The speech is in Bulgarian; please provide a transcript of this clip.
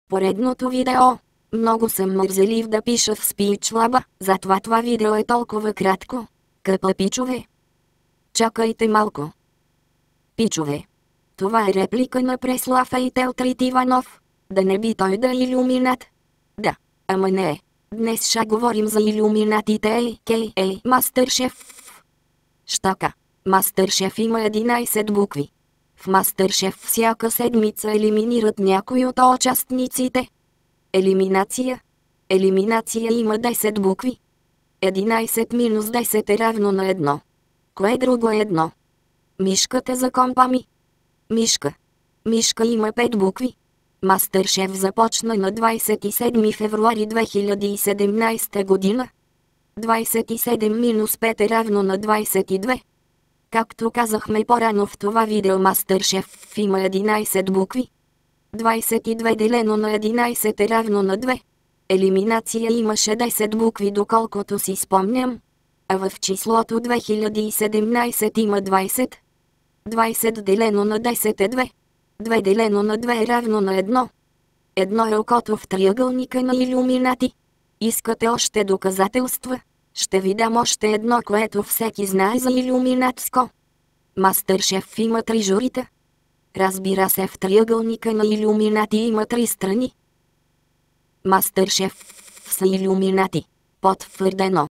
Поредното видео. Много съм мързелив да пиша в SpeechLab, затова това видео е толкова кратко. Къпа пичове. Чакайте малко. Пичове. Това е реплика на Преслав Ейтелтрит Иванов. Да не би той да е илюминат? Да, ама не е. Днес ще говорим за илюминатите, a.k.a. Мастершеф. Штака. Мастершеф има 11 букви. В Мастершеф всяка седмица елиминират някой от участниците. Елиминация. Елиминация има 10 букви. 11 минус 10 е равно на 1. Кое друго е 1? Мишката за компа ми. Мишка. Мишка има 5 букви. Мастершеф започна на 27 февруари 2017 година. 27 минус 5 е равно на 22. Както казахме по-рано в това видео, Мастершеф има 11 букви. 22 делено на 11 е равно на 2. Елиминация имаше 10 букви, доколкото си спомням. А в числото 2017 има 20. 20 делено на 10 е 2. 2 делено на 2 е равно на 1. Едно е окото в триъгълника на илюминати. Искате още доказателства? Ще ви дам още едно, което всеки знае за илюминатско. Мастершеф има 3 журита. Разбира се, в триъгълника на илюминати има 3 страни. Мастершеф са илюминати. Потвърдено.